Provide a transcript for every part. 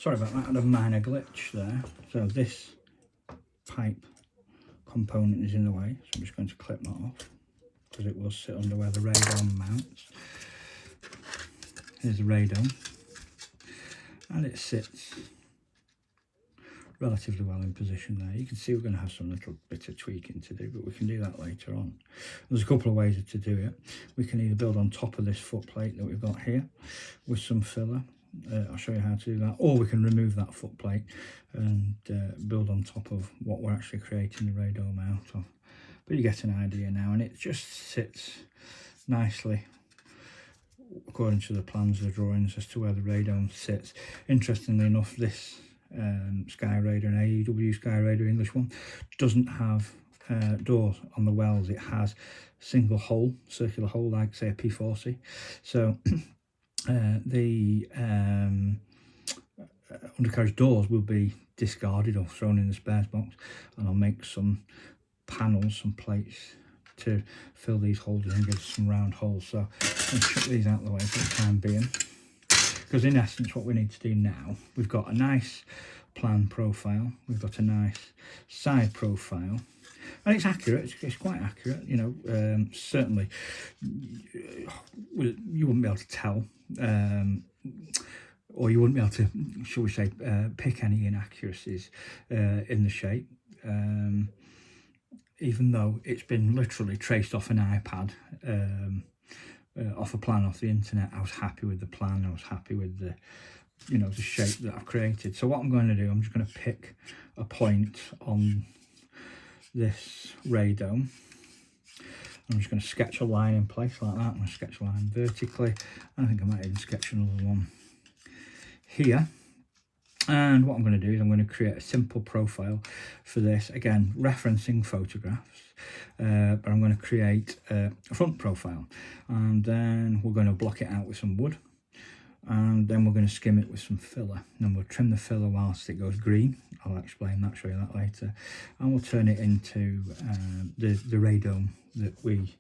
sorry about that, I had a minor glitch there. So this pipe component is in the way, so I'm just going to clip that off because it will sit under where the radome mounts. Here's the radome, and it sits relatively well in position there. You can see we're going to have some little bit of tweaking to do, but we can do that later on. There's a couple of ways to do it. We can either build on top of this foot plate that we've got here with some filler. I'll show you how to do that, or we can remove that foot plate and build on top of what we're actually creating the radome out of. But you get an idea now, and it just sits nicely according to the plans, the drawings, as to where the radome sits. Interestingly enough, this Skyraider, an AEW Skyraider English one, doesn't have doors on the wells. It has single hole, circular hole, like say a P40. So the undercarriage doors will be discarded or thrown in the spares box, and I'll make some panels, some plates to fill these holes in and give some round holes. So I'll chuck these out of the way for the time being, because in essence what we need to do now, we've got a nice plan profile, we've got a nice side profile, and it's accurate, it's quite accurate, you know. Certainly you wouldn't be able to tell, or you wouldn't be able to, shall we say, pick any inaccuracies in the shape, even though it's been literally traced off an iPad, off a plan off the internet. I was happy with the plan, I was happy with the, you know, the shape that I've created. So what I'm going to do, I'm just going to pick a point on this radome. I'm just going to sketch a line in place like that. I'm going to sketch a line vertically. I think I might even sketch another one here. And what I'm going to do is I'm going to create a simple profile for this, again referencing photographs, but I'm going to create a front profile, and then we're going to block it out with some wood, and then we're going to skim it with some filler, and then we'll trim the filler whilst it goes green. I'll explain that, show you that later, and we'll turn it into the radome that we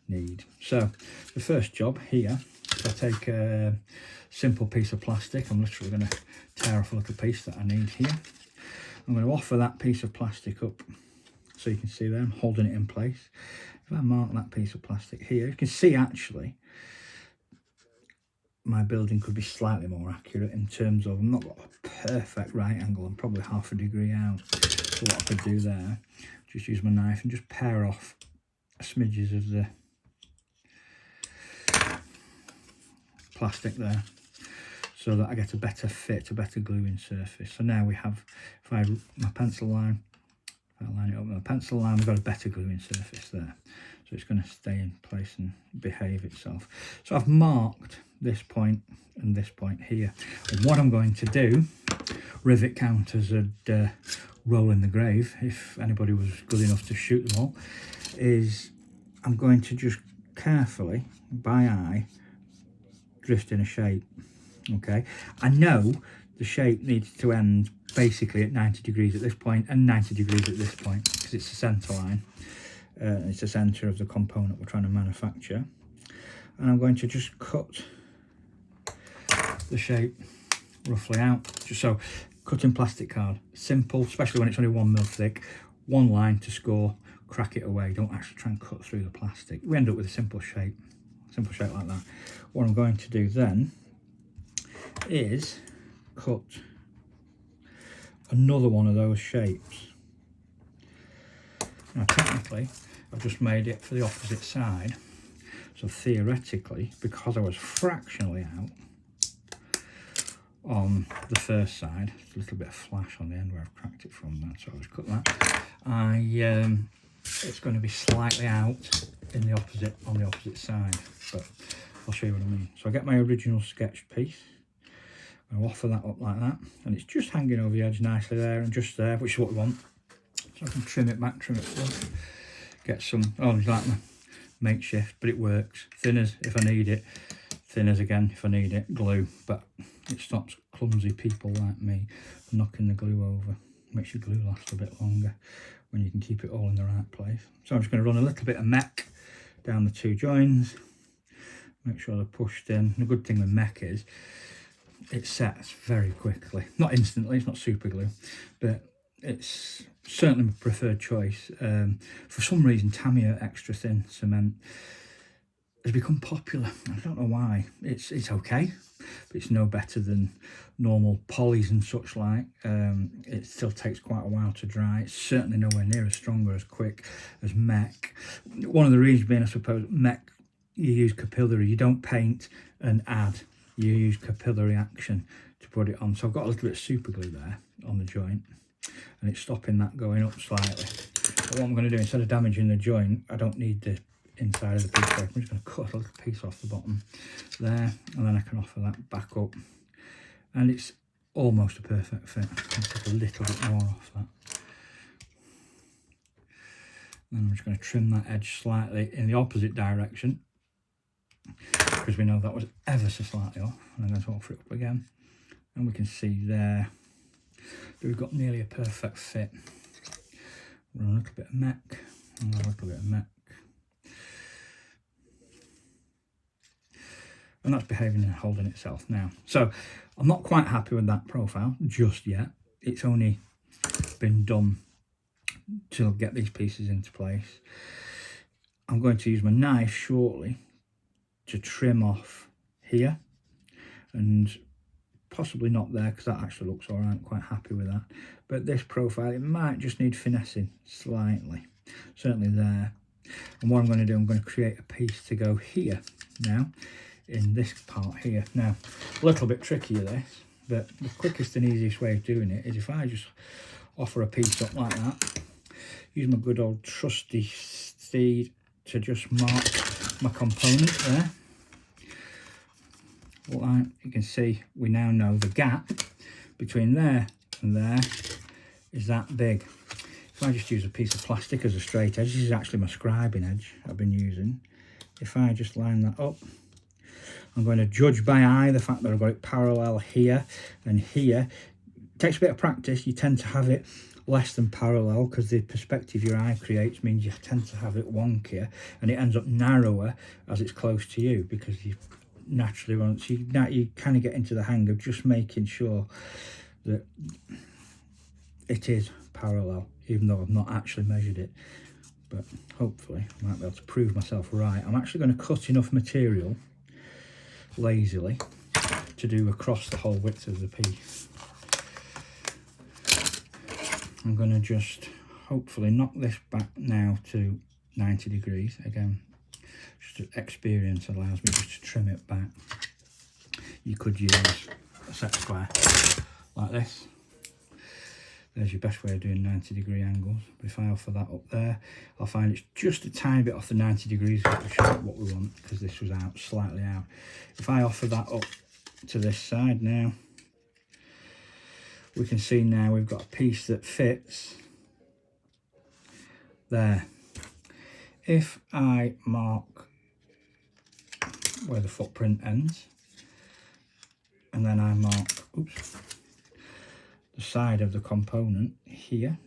need. So the first job here, I take a simple piece of plastic. I'm literally going to tear off a little piece that I need here. I'm going to offer that piece of plastic up, so you can see there I'm holding it in place. If I mark that piece of plastic here, you can see actually my building could be slightly more accurate in terms of, I'm not got a perfect right angle, I'm probably half a degree out. So what I could do there, just use my knife and just pare off smidges of the plastic there, so that I get a better fit, a better gluing surface. So now we have, if I my pencil line, if I line it up with my pencil line, we've got a better gluing surface there. So it's going to stay in place and behave itself. So I've marked this point and this point here. And what I'm going to do, rivet counters would roll in the grave if anybody was good enough to shoot them all, is I'm going to just carefully, by eye, drift in a shape. Okay, I know the shape needs to end basically at 90 degrees at this point and 90 degrees at this point, because it's the centre line, it's the centre of the component we're trying to manufacture. And I'm going to just cut the shape roughly out, just so, cutting plastic card, simple, especially when it's only 1 mil thick, one line to score, crack it away, don't actually try and cut through the plastic. We end up with a simple shape like that. What I'm going to do then is cut another one of those shapes. Now technically I've just made it for the opposite side, so theoretically, because I was fractionally out on the first side, there's a little bit of flash on the end where I've cracked it from that, so I'll just cut that. It's going to be slightly out in the opposite, on the opposite side, but I'll show you what I mean. So I get my original sketch piece, I'll offer that up like that, and it's just hanging over the edge nicely there and just there, which is what we want. So I can trim it back, trim it forward, get some, oh, it's like my makeshift, but it works. Thinners if I need it, thinners again if I need it, glue, but it stops clumsy people like me knocking the glue over. Makes your glue last a bit longer when you can keep it all in the right place. So I'm just going to run a little bit of mech down the two joins, make sure they're pushed in. The good thing with mech is it sets very quickly. Not instantly, it's not super glue, but it's certainly my preferred choice. For some reason, Tamiya extra thin cement has become popular. I don't know why. It's okay, but it's no better than normal polys and such like. It still takes quite a while to dry. It's certainly nowhere near as strong or as quick as mech. One of the reasons being, I suppose, mech, you use capillary. You don't paint and add. You use capillary action to put it on. So I've got a little bit of super glue there on the joint, and it's stopping that going up slightly. But what I'm going to do, instead of damaging the joint, I don't need the inside of the piece. I'm just going to cut a little piece off the bottom there, and then I can offer that back up, and it's almost a perfect fit. I'll take a little bit more off that. And I'm just going to trim that edge slightly in the opposite direction, because we know that was ever so slightly off. And I'm going to offer it up again, and we can see there that we've got nearly a perfect fit. Run a little bit of mech, and a little bit of mech. And that's behaving and holding itself now. So I'm not quite happy with that profile just yet. It's only been done to get these pieces into place. I'm going to use my knife shortly to trim off here, and possibly not there, because that actually looks all right. I'm quite happy with that. But this profile, it might just need finessing slightly, certainly there. And what I'm going to do, I'm going to create a piece to go here now, in this part here. Now, a little bit trickier this, but the quickest and easiest way of doing it is if I just offer a piece up like that, use my good old trusty steed to just mark my component there. Like you can see, we now know the gap between there and there is that big. If I just use a piece of plastic as a straight edge, this is actually my scribing edge I've been using. If I just line that up, I'm going to judge by eye the fact that I've got it parallel here and here. It takes a bit of practice. You tend to have it less than parallel, because the perspective your eye creates means you tend to have it wonkier, and it ends up narrower as it's close to you, because you naturally want, so you kind of get into the hang of just making sure that it is parallel, even though I've not actually measured it. But hopefully I might be able to prove myself right. I'm actually going to cut enough material lazily to do across the whole width of the piece. I'm going to just hopefully knock this back now to 90 degrees again. Just experience allows me just to trim it back. You could use a set square like this. There's your best way of doing 90-degree angles. But if I offer that up there, I'll find it's just a tiny bit off the 90 degrees, which is what we want, because this was out, slightly out. If I offer that up to this side now, we can see now we've got a piece that fits there. If I mark where the footprint ends, and then I mark, oops, the side of the component here.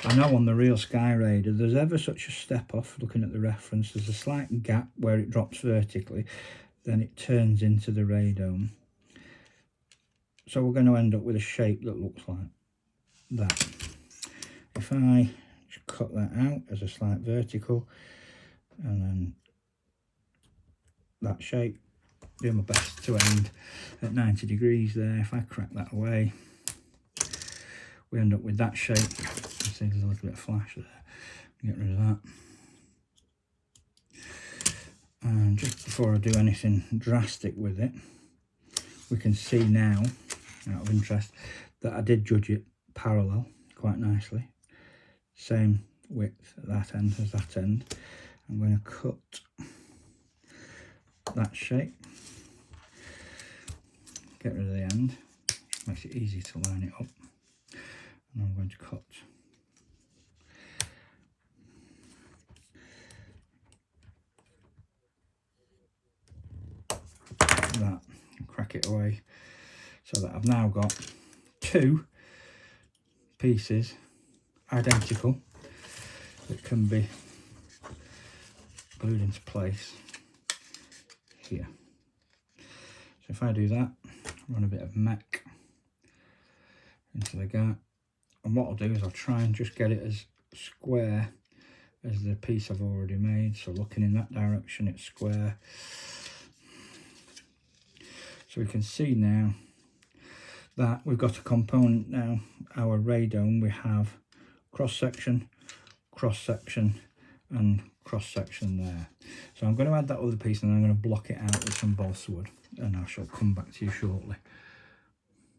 I know on the real Skyraider there's ever such a step off. Looking at the reference, there's a slight gap where it drops vertically, then it turns into the radome. So we're going to end up with a shape that looks like that. If I just cut that out as a slight vertical, and then that shape, do my best to end at 90 degrees there. If I crack that away, we end up with that shape. You can see there's a little bit of flash there. Get rid of that. And just before I do anything drastic with it, we can see now, out of interest, that I did judge it parallel quite nicely. Same width at that end as that end. I'm going to cut that shape, get rid of the end, makes it easy to line it up, and I'm going to cut that and crack it away, so that I've now got two pieces identical that can be glued into place here. So if I do that, run a bit of mech into the gap. And what I'll do is I'll try and just get it as square as the piece I've already made. So looking in that direction, it's square. So we can see now that we've got a component now. Our radome, we have cross section, and cross section there. So I'm going to add that other piece and I'm going to block it out with some balsa wood, and I shall come back to you shortly